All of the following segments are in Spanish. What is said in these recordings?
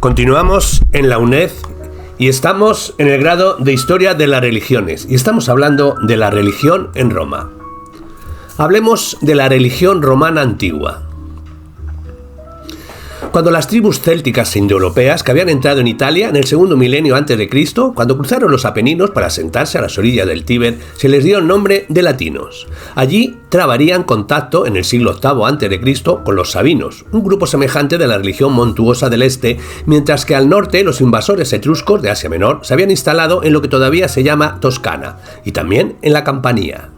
Continuamos en la UNED y estamos en el grado de Historia de las Religiones y estamos hablando de la religión en Roma. Hablemos de la religión romana antigua. Cuando las tribus célticas indoeuropeas que habían entrado en Italia en el segundo milenio antes de Cristo, cuando cruzaron los Apeninos para asentarse a las orillas del Tíber, se les dio el nombre de latinos. Allí trabarían contacto en el siglo VIII antes de Cristo con los sabinos, un grupo semejante de la religión montuosa del este, mientras que al norte los invasores etruscos de Asia Menor se habían instalado en lo que todavía se llama Toscana y también en la Campania.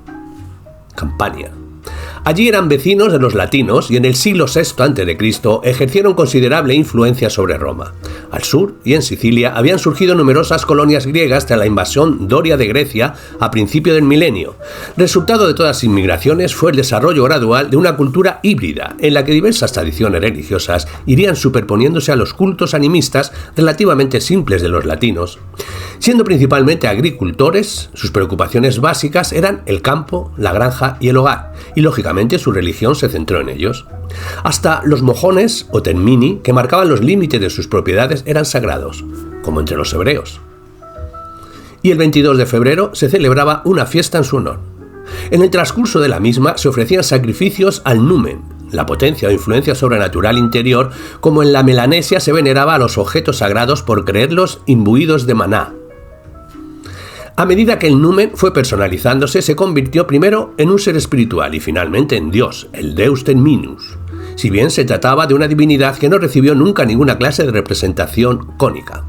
Allí eran vecinos de los latinos y en el siglo VI a.C. ejercieron considerable influencia sobre Roma. Al sur y en Sicilia habían surgido numerosas colonias griegas tras la invasión doria de Grecia a principio del milenio. Resultado de todas las inmigraciones fue el desarrollo gradual de una cultura híbrida en la que diversas tradiciones religiosas irían superponiéndose a los cultos animistas relativamente simples de los latinos. Siendo principalmente agricultores, sus preocupaciones básicas eran el campo, la granja y el hogar, y lógicamente su religión se centró en ellos. Hasta los mojones o termini, que marcaban los límites de sus propiedades, eran sagrados, como entre los hebreos. Y el 22 de febrero se celebraba una fiesta en su honor. En el transcurso de la misma se ofrecían sacrificios al numen, la potencia o influencia sobrenatural interior, como en la Melanesia se veneraba a los objetos sagrados por creerlos imbuidos de maná. A medida que el numen fue personalizándose, se convirtió primero en un ser espiritual y finalmente en Dios, el Deus Terminus, si bien se trataba de una divinidad que no recibió nunca ninguna clase de representación cónica.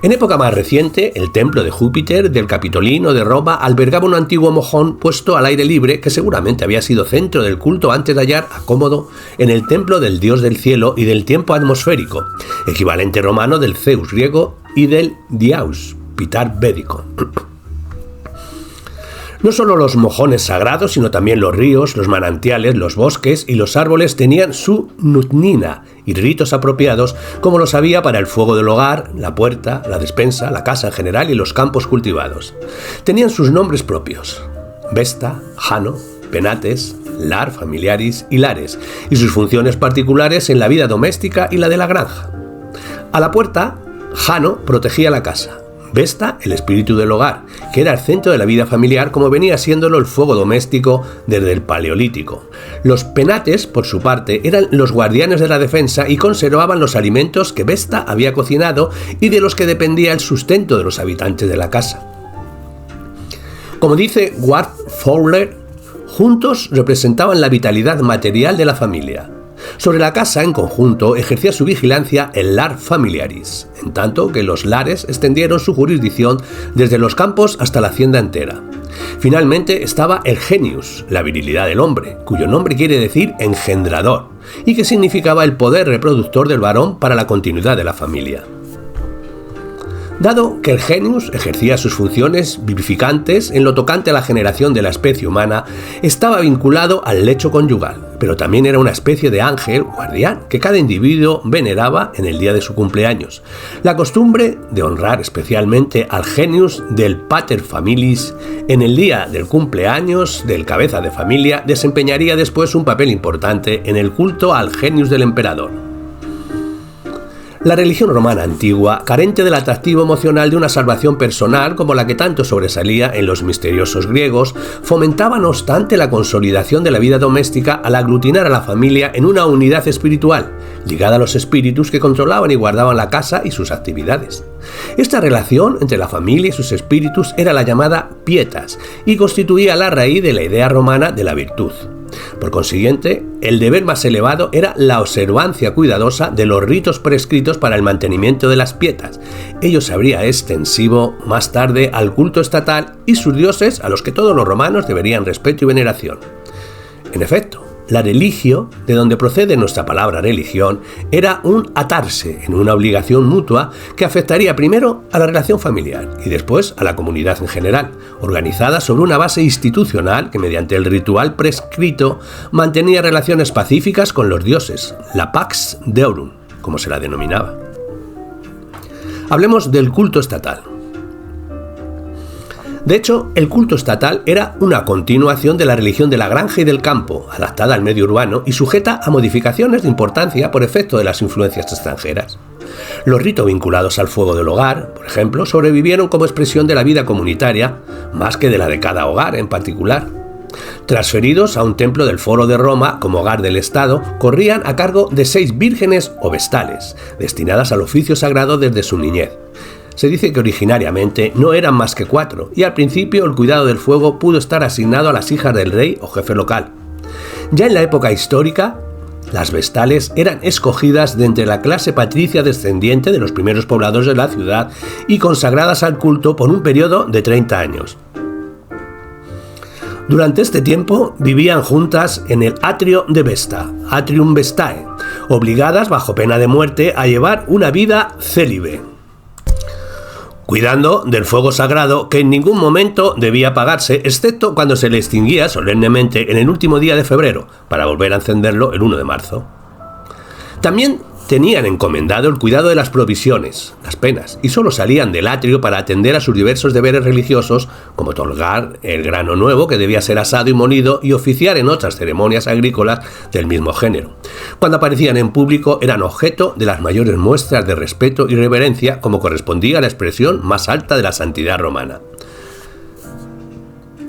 En época más reciente, el templo de Júpiter del Capitolino de Roma albergaba un antiguo mojón puesto al aire libre que seguramente había sido centro del culto antes de hallar acomodo en el templo del dios del cielo y del tiempo atmosférico, equivalente romano del Zeus griego y del Diaus Pitar védico. No solo los mojones sagrados, sino también los ríos, los manantiales, los bosques y los árboles tenían su nutnina y ritos apropiados, como los había para el fuego del hogar, la puerta, la despensa, la casa en general y los campos cultivados. Tenían sus nombres propios: Vesta, Jano, Penates, Lar familiaris y Lares, y sus funciones particulares en la vida doméstica y la de la granja. A la puerta, Jano protegía la casa. Vesta, el espíritu del hogar, que era el centro de la vida familiar como venía siéndolo el fuego doméstico desde el Paleolítico. Los penates, por su parte, eran los guardianes de la defensa y conservaban los alimentos que Vesta había cocinado y de los que dependía el sustento de los habitantes de la casa. Como dice Ward Fowler, juntos representaban la vitalidad material de la familia. Sobre la casa, en conjunto, ejercía su vigilancia el lar familiaris, en tanto que los lares extendieron su jurisdicción desde los campos hasta la hacienda entera. Finalmente estaba el genius, la virilidad del hombre, cuyo nombre quiere decir engendrador, y que significaba el poder reproductor del varón para la continuidad de la familia. Dado que el genius ejercía sus funciones vivificantes en lo tocante a la generación de la especie humana, estaba vinculado al lecho conyugal, pero también era una especie de ángel guardián que cada individuo veneraba en el día de su cumpleaños. La costumbre de honrar especialmente al genius del pater familis en el día del cumpleaños del cabeza de familia desempeñaría después un papel importante en el culto al genius del emperador. La religión romana antigua, carente del atractivo emocional de una salvación personal como la que tanto sobresalía en los misteriosos griegos, fomentaba no obstante la consolidación de la vida doméstica al aglutinar a la familia en una unidad espiritual, ligada a los espíritus que controlaban y guardaban la casa y sus actividades. Esta relación entre la familia y sus espíritus era la llamada pietas y constituía la raíz de la idea romana de la virtud. Por consiguiente, el deber más elevado era la observancia cuidadosa de los ritos prescritos para el mantenimiento de las pietas. Ello se habría extensivo más tarde al culto estatal y sus dioses a los que todos los romanos deberían respeto y veneración. En efecto, la religio, de donde procede nuestra palabra religión, era un atarse en una obligación mutua que afectaría primero a la relación familiar y después a la comunidad en general, organizada sobre una base institucional que mediante el ritual prescrito mantenía relaciones pacíficas con los dioses, la Pax Deorum, como se la denominaba. Hablemos del culto estatal. De hecho, el culto estatal era una continuación de la religión de la granja y del campo, adaptada al medio urbano y sujeta a modificaciones de importancia por efecto de las influencias extranjeras. Los ritos vinculados al fuego del hogar, por ejemplo, sobrevivieron como expresión de la vida comunitaria, más que de la de cada hogar en particular. Transferidos a un templo del Foro de Roma como hogar del Estado, corrían a cargo de 6 vírgenes o vestales, destinadas al oficio sagrado desde su niñez. Se dice que originariamente no eran más que 4, y al principio el cuidado del fuego pudo estar asignado a las hijas del rey o jefe local. Ya en la época histórica, las vestales eran escogidas de entre la clase patricia descendiente de los primeros pobladores de la ciudad y consagradas al culto por un periodo de 30 años. Durante este tiempo vivían juntas en el atrio de Vesta, Atrium Vestae, obligadas bajo pena de muerte a llevar una vida célibe, cuidando del fuego sagrado que en ningún momento debía apagarse, excepto cuando se le extinguía solemnemente en el último día de febrero, para volver a encenderlo el 1 de marzo. También tenían encomendado el cuidado de las provisiones, las penas, y solo salían del atrio para atender a sus diversos deberes religiosos, como tolgar el grano nuevo que debía ser asado y molido y oficiar en otras ceremonias agrícolas del mismo género. Cuando aparecían en público eran objeto de las mayores muestras de respeto y reverencia, como correspondía a la expresión más alta de la santidad romana.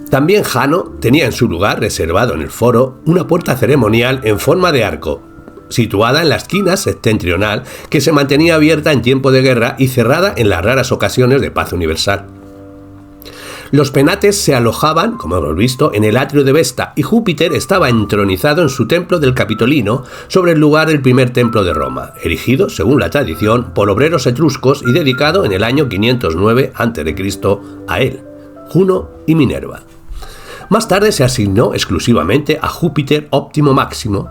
También Jano tenía en su lugar, reservado en el foro, una puerta ceremonial en forma de arco, situada en la esquina septentrional, que se mantenía abierta en tiempo de guerra y cerrada en las raras ocasiones de paz universal. Los penates se alojaban, como hemos visto, en el atrio de Vesta, y Júpiter estaba entronizado en su templo del Capitolino, sobre el lugar del primer templo de Roma, erigido, según la tradición, por obreros etruscos y dedicado en el año 509 a.C. a él, Juno y Minerva. Más tarde se asignó exclusivamente a Júpiter Óptimo Máximo,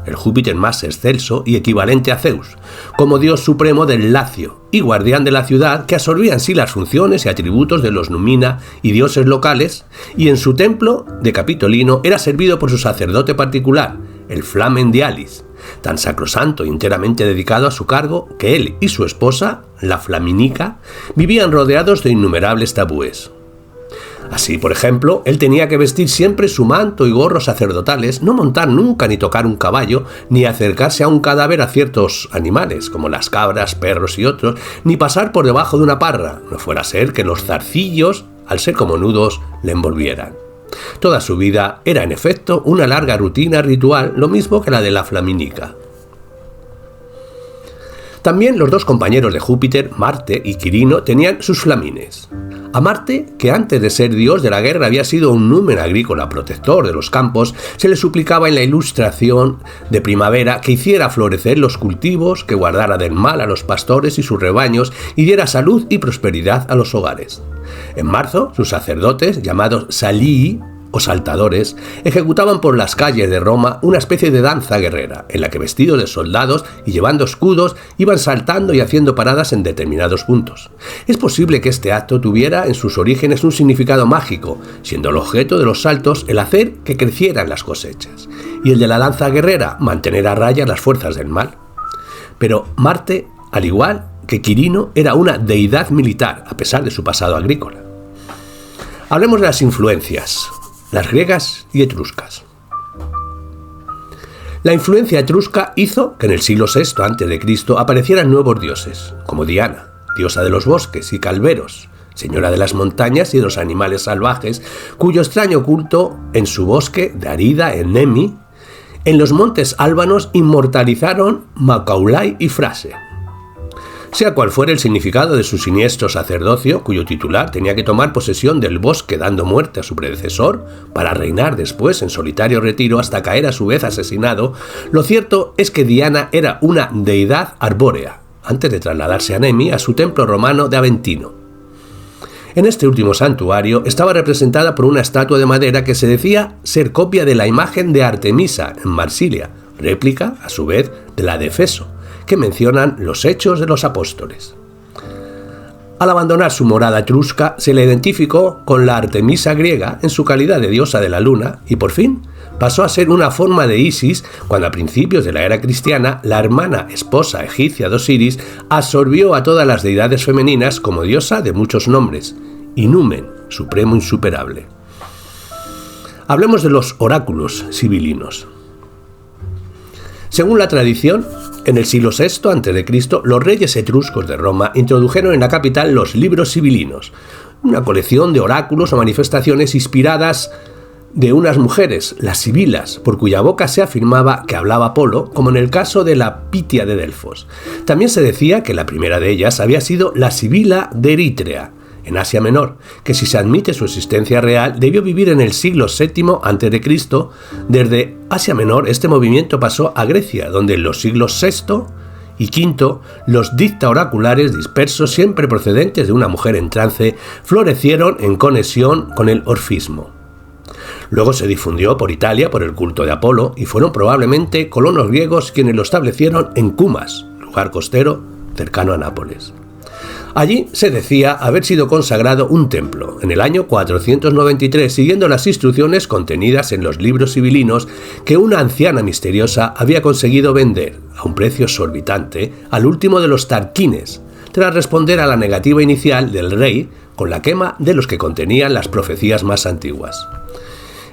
el Júpiter más excelso y equivalente a Zeus, como dios supremo del Lacio y guardián de la ciudad, que absorbía en sí las funciones y atributos de los Numina y dioses locales, y en su templo de Capitolino era servido por su sacerdote particular, el Flamen Dialis, tan sacrosanto y enteramente dedicado a su cargo que él y su esposa, la Flaminica, vivían rodeados de innumerables tabúes. Así, por ejemplo, él tenía que vestir siempre su manto y gorro sacerdotales, no montar nunca ni tocar un caballo, ni acercarse a un cadáver a ciertos animales, como las cabras, perros y otros, ni pasar por debajo de una parra, no fuera a ser que los zarcillos, al ser como nudos, le envolvieran. Toda su vida era, en efecto, una larga rutina ritual, lo mismo que la de la Flaminica. También los dos compañeros de Júpiter, Marte y Quirino, tenían sus flamines. A Marte, que antes de ser dios de la guerra había sido un numen agrícola protector de los campos, se le suplicaba en la ilustración de primavera que hiciera florecer los cultivos, que guardara del mal a los pastores y sus rebaños y diera salud y prosperidad a los hogares. En marzo, sus sacerdotes, llamados Salii, o saltadores, ejecutaban por las calles de Roma una especie de danza guerrera, en la que vestidos de soldados y llevando escudos iban saltando y haciendo paradas en determinados puntos. Es posible que este acto tuviera en sus orígenes un significado mágico, siendo el objeto de los saltos el hacer que crecieran las cosechas, y el de la danza guerrera mantener a raya las fuerzas del mal. Pero Marte, al igual que Quirino, era una deidad militar, a pesar de su pasado agrícola. Hablemos de las influencias, las griegas y etruscas. La influencia etrusca hizo que en el siglo VI a.C. aparecieran nuevos dioses, como Diana, diosa de los bosques y calveros, señora de las montañas y de los animales salvajes, cuyo extraño culto en su bosque de Arida, en Nemi, en los montes álbanos inmortalizaron Macaulay y Frase. Sea cual fuera el significado de su siniestro sacerdocio, cuyo titular tenía que tomar posesión del bosque dando muerte a su predecesor, para reinar después en solitario retiro hasta caer a su vez asesinado, lo cierto es que Diana era una deidad arbórea, antes de trasladarse a Nemi a su templo romano de Aventino. En este último santuario estaba representada por una estatua de madera que se decía ser copia de la imagen de Artemisa en Marsilia, réplica, a su vez, de la de Efeso, que mencionan los Hechos de los Apóstoles. Al abandonar su morada etrusca, se le identificó con la Artemisa griega en su calidad de diosa de la luna y, por fin, pasó a ser una forma de Isis cuando, a principios de la era cristiana, la hermana esposa egipcia de Osiris absorbió a todas las deidades femeninas como diosa de muchos nombres, y Numen, supremo insuperable. Hablemos de los oráculos sibilinos. Según la tradición, En el siglo VI a.C., los reyes etruscos de Roma introdujeron en la capital los libros sibilinos, una colección de oráculos o manifestaciones inspiradas de unas mujeres, las sibilas, por cuya boca se afirmaba que hablaba Apolo, como en el caso de la Pitia de Delfos. También se decía que la primera de ellas había sido la Sibila de Eritrea, en Asia Menor, que si se admite su existencia real, debió vivir en el siglo VII a.C. Desde Asia Menor, este movimiento pasó a Grecia, donde en los siglos VI y V, los dicta oraculares dispersos, siempre procedentes de una mujer en trance, florecieron en conexión con el orfismo. Luego se difundió por Italia por el culto de Apolo, y fueron probablemente colonos griegos quienes lo establecieron en Cumas, lugar costero cercano a Nápoles. Allí se decía haber sido consagrado un templo en el año 493, siguiendo las instrucciones contenidas en los libros sibilinos que una anciana misteriosa había conseguido vender a un precio exorbitante al último de los tarquines, tras responder a la negativa inicial del rey con la quema de los que contenían las profecías más antiguas.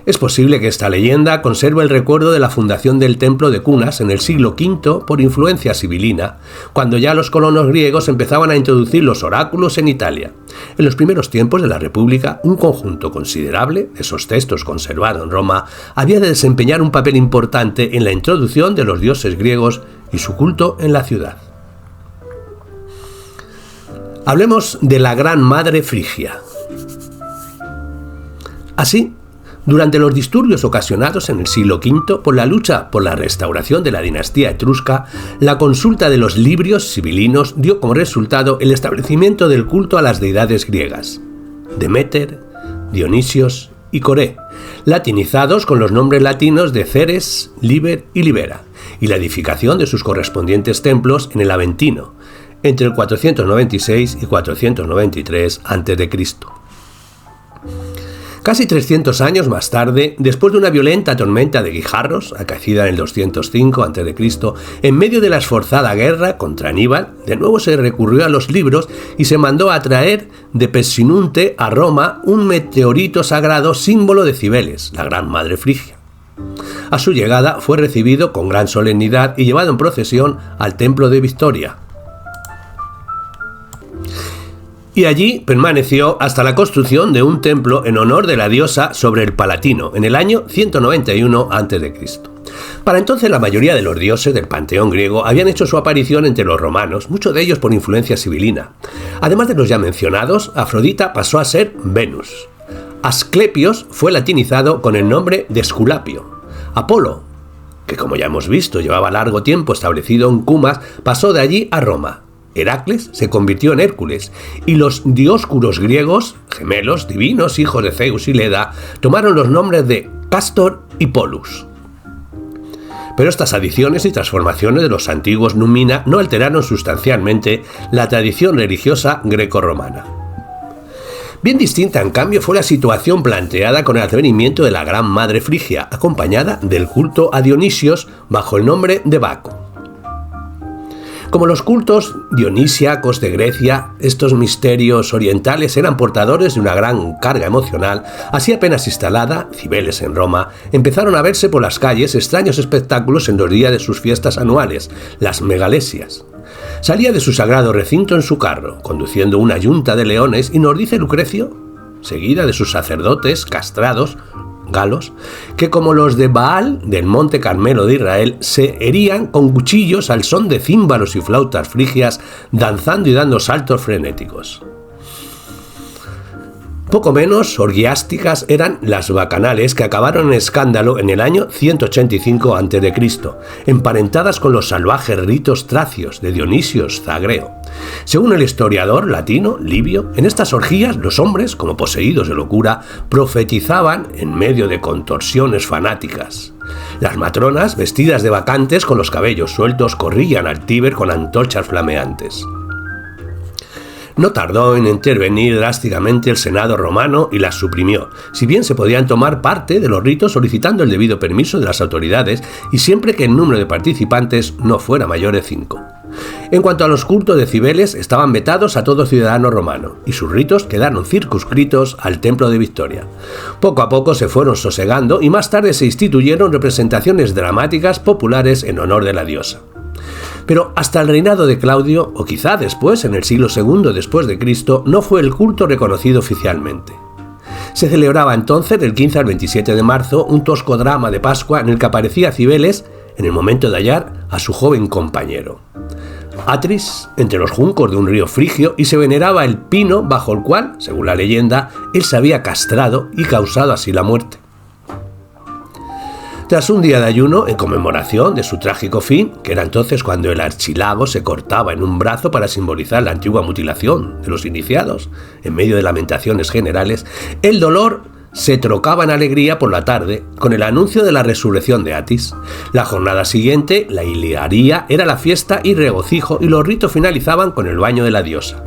Es posible que esta leyenda conserve el recuerdo de la fundación del templo de Cunas en el siglo V por influencia sibilina, cuando ya los colonos griegos empezaban a introducir los oráculos en Italia. En los primeros tiempos de la República, un conjunto considerable de esos textos conservados en Roma había de desempeñar un papel importante en la introducción de los dioses griegos y su culto en la ciudad. Hablemos de la Gran Madre Frigia. Así, durante los disturbios ocasionados en el siglo V por la lucha por la restauración de la dinastía etrusca, la consulta de los librios sibilinos dio como resultado el establecimiento del culto a las deidades griegas, Deméter, Dionisios y Coré, latinizados con los nombres latinos de Ceres, Liber y Libera, y la edificación de sus correspondientes templos en el Aventino, entre el 496 y 493 a.C. Casi 300 años más tarde, después de una violenta tormenta de guijarros, acaecida en el 205 a.C., en medio de la esforzada guerra contra Aníbal, de nuevo se recurrió a los libros y se mandó a traer de Persinunte a Roma un meteorito sagrado símbolo de Cibeles, la Gran Madre Frigia. A su llegada fue recibido con gran solemnidad y llevado en procesión al templo de Victoria. Y allí permaneció hasta la construcción de un templo en honor de la diosa sobre el Palatino, en el año 191 a.C. Para entonces la mayoría de los dioses del panteón griego habían hecho su aparición entre los romanos, muchos de ellos por influencia sibilina. Además de los ya mencionados, Afrodita pasó a ser Venus. Asclepios fue latinizado con el nombre de Esculapio. Apolo, que como ya hemos visto llevaba largo tiempo establecido en Cumas, pasó de allí a Roma. Heracles se convirtió en Hércules, y los dioscuros griegos, gemelos divinos, hijos de Zeus y Leda, tomaron los nombres de Castor y Polus. Pero estas adiciones y transformaciones de los antiguos numina no alteraron sustancialmente la tradición religiosa grecorromana. Bien distinta, en cambio, fue la situación planteada con el advenimiento de la Gran Madre Frigia, acompañada del culto a Dionisios bajo el nombre de Baco. Como los cultos dionisíacos de Grecia, estos misterios orientales eran portadores de una gran carga emocional, así apenas instalada, Cibeles en Roma, empezaron a verse por las calles extraños espectáculos en los días de sus fiestas anuales, las megalesias. Salía de su sagrado recinto en su carro, conduciendo una yunta de leones, y nos dice Lucrecio, seguida de sus sacerdotes castrados, galos, que como los de Baal del Monte Carmelo de Israel, se herían con cuchillos al son de címbalos y flautas frigias, danzando y dando saltos frenéticos. Poco menos orgiásticas eran las bacanales, que acabaron en escándalo en el año 185 a.C., emparentadas con los salvajes ritos tracios de Dionisios Zagreo. Según el historiador latino Livio, en estas orgías los hombres, como poseídos de locura, profetizaban en medio de contorsiones fanáticas. Las matronas, vestidas de bacantes con los cabellos sueltos, corrían al Tíber con antorchas flameantes. No tardó en intervenir drásticamente el Senado romano y las suprimió, si bien se podían tomar parte de los ritos solicitando el debido permiso de las autoridades y siempre que el número de participantes no fuera mayor de 5. En cuanto a los cultos de Cibeles, estaban vetados a todo ciudadano romano, y sus ritos quedaron circunscritos al templo de Victoria. Poco a poco se fueron sosegando y más tarde se instituyeron representaciones dramáticas populares en honor de la diosa. Pero hasta el reinado de Claudio, o quizá después, en el siglo II después de Cristo, no fue el culto reconocido oficialmente. Se celebraba entonces, del 15 al 27 de marzo, un tosco drama de Pascua en el que aparecía Cibeles en el momento de hallar a su joven compañero Atris entre los juncos de un río frigio, y se veneraba el pino bajo el cual, según la leyenda, él se había castrado y causado así la muerte. Tras un día de ayuno, en conmemoración de su trágico fin, que era entonces cuando el archilago se cortaba en un brazo para simbolizar la antigua mutilación de los iniciados, en medio de lamentaciones generales, el dolor se trocaba en alegría por la tarde con el anuncio de la resurrección de Atis. La jornada siguiente, la Iliaría, era la fiesta y regocijo, y los ritos finalizaban con el baño de la diosa.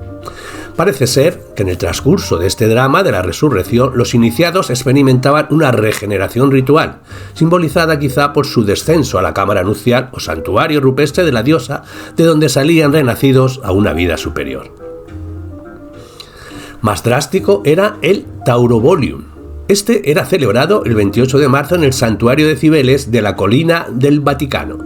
Parece ser que en el transcurso de este drama de la resurrección, los iniciados experimentaban una regeneración ritual, simbolizada quizá por su descenso a la cámara nupcial o santuario rupestre de la diosa, de donde salían renacidos a una vida superior. Más drástico era el Taurobolium. Este era celebrado el 28 de marzo en el santuario de Cibeles de la colina del Vaticano.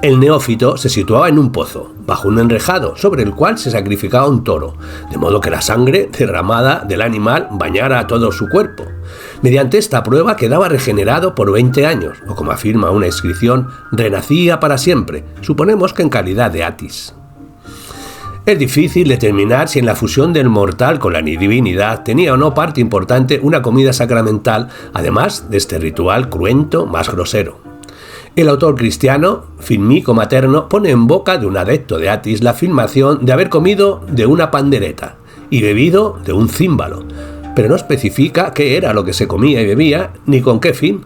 El neófito se situaba en un pozo, bajo un enrejado, sobre el cual se sacrificaba un toro, de modo que la sangre derramada del animal bañara a todo su cuerpo. Mediante esta prueba quedaba regenerado por 20 años, o como afirma una inscripción, renacía para siempre, suponemos que en calidad de Atis. Es difícil determinar si en la fusión del mortal con la divinidad tenía o no parte importante una comida sacramental, además de este ritual cruento más grosero. El autor cristiano, Filmico Materno, pone en boca de un adepto de Atis la afirmación de haber comido de una pandereta y bebido de un címbalo, pero no especifica qué era lo que se comía y bebía ni con qué fin.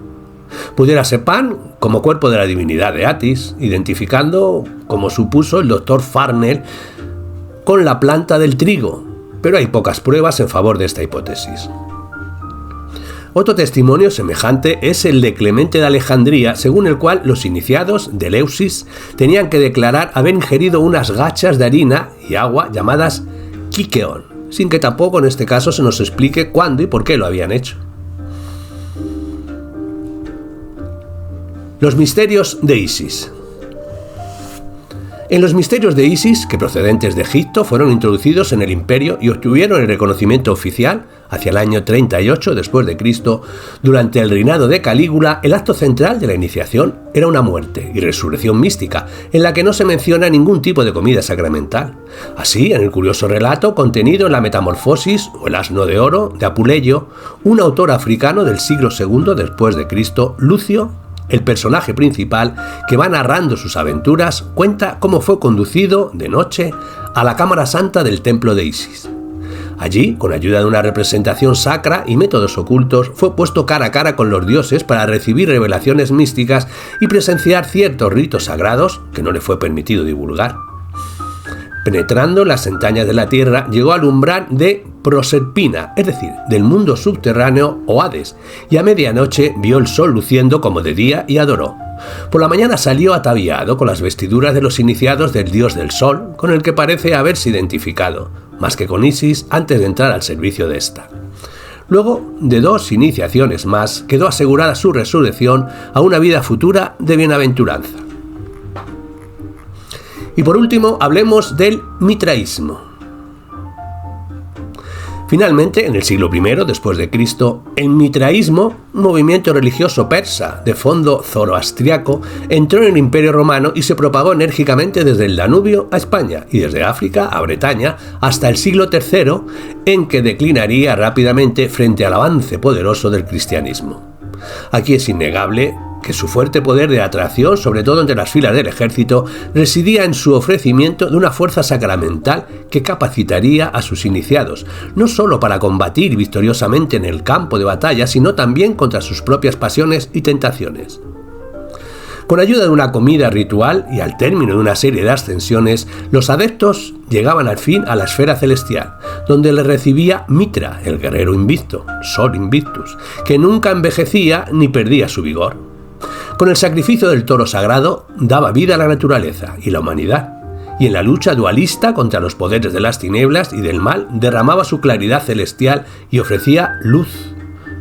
Pudiera ser pan como cuerpo de la divinidad de Atis, identificando, como supuso el doctor Farnell, con la planta del trigo, pero hay pocas pruebas en favor de esta hipótesis. Otro testimonio semejante es el de Clemente de Alejandría, según el cual los iniciados de Eleusis tenían que declarar haber ingerido unas gachas de harina y agua llamadas kikeon, sin que tampoco en este caso se nos explique cuándo y por qué lo habían hecho. Los misterios de Isis. En los misterios de Isis, que procedentes de Egipto, fueron introducidos en el imperio y obtuvieron el reconocimiento oficial hacia el año 38 después de Cristo, durante el reinado de Calígula, el acto central de la iniciación era una muerte y resurrección mística, en la que no se menciona ningún tipo de comida sacramental. Así, en el curioso relato contenido en la Metamorfosis o el Asno de Oro de Apuleyo, un autor africano del siglo II después de Cristo, Lucio, el personaje principal, que va narrando sus aventuras, cuenta cómo fue conducido de noche a la cámara santa del templo de Isis. Allí, con ayuda de una representación sacra y métodos ocultos, fue puesto cara a cara con los dioses para recibir revelaciones místicas y presenciar ciertos ritos sagrados que no le fue permitido divulgar. Penetrando las entrañas de la tierra, llegó al umbral de Proserpina, es decir, del mundo subterráneo o Hades, y a medianoche vio el sol luciendo como de día y adoró. Por la mañana salió ataviado con las vestiduras de los iniciados del dios del sol, con el que parece haberse identificado, más que con Isis antes de entrar al servicio de esta. Luego de 2 iniciaciones más, quedó asegurada su resurrección a una vida futura de bienaventuranza. Y por último, hablemos del mitraísmo. Finalmente, en el siglo I después de Cristo, el mitraísmo, un movimiento religioso persa de fondo zoroastriaco, entró en el Imperio Romano y se propagó enérgicamente desde el Danubio a España y desde África a Bretaña hasta el siglo III, en que declinaría rápidamente frente al avance poderoso del cristianismo. Aquí es innegable que su fuerte poder de atracción, sobre todo entre las filas del ejército, residía en su ofrecimiento de una fuerza sacramental que capacitaría a sus iniciados, no solo para combatir victoriosamente en el campo de batalla, sino también contra sus propias pasiones y tentaciones. Con ayuda de una comida ritual y al término de una serie de ascensiones, los adeptos llegaban al fin a la esfera celestial, donde les recibía Mitra, el guerrero invicto, Sol Invictus, que nunca envejecía ni perdía su vigor. Con el sacrificio del toro sagrado daba vida a la naturaleza y la humanidad, y en la lucha dualista contra los poderes de las tinieblas y del mal derramaba su claridad celestial y ofrecía luz,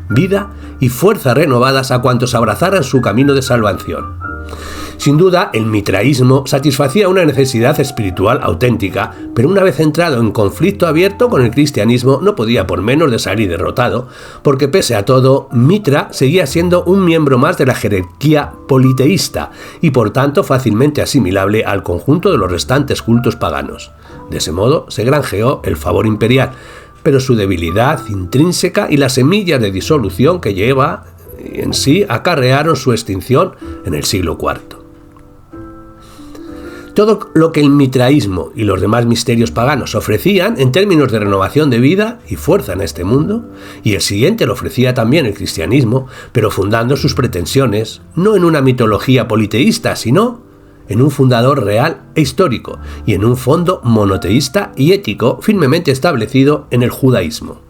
vida y fuerzas renovadas a cuantos abrazaran su camino de salvación. Sin duda, el mitraísmo satisfacía una necesidad espiritual auténtica, pero una vez entrado en conflicto abierto con el cristianismo no podía por menos de salir derrotado, porque pese a todo, Mitra seguía siendo un miembro más de la jerarquía politeísta y por tanto fácilmente asimilable al conjunto de los restantes cultos paganos. De ese modo se granjeó el favor imperial, pero su debilidad intrínseca y las semillas de disolución que lleva en sí acarrearon su extinción en el siglo IV. Todo lo que el mitraísmo y los demás misterios paganos ofrecían en términos de renovación de vida y fuerza en este mundo, y el siguiente lo ofrecía también el cristianismo, pero fundando sus pretensiones no en una mitología politeísta, sino en un fundador real e histórico, y en un fondo monoteísta y ético firmemente establecido en el judaísmo.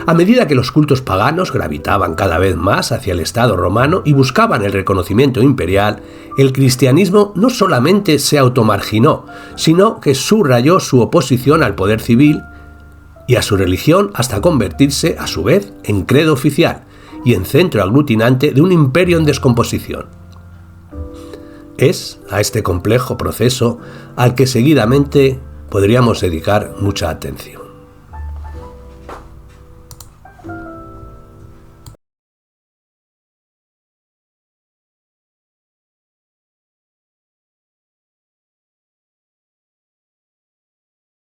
A medida que los cultos paganos gravitaban cada vez más hacia el Estado romano y buscaban el reconocimiento imperial, el cristianismo no solamente se automarginó, sino que subrayó su oposición al poder civil y a su religión hasta convertirse, a su vez, en credo oficial y en centro aglutinante de un imperio en descomposición. Es a este complejo proceso al que seguidamente podríamos dedicar mucha atención.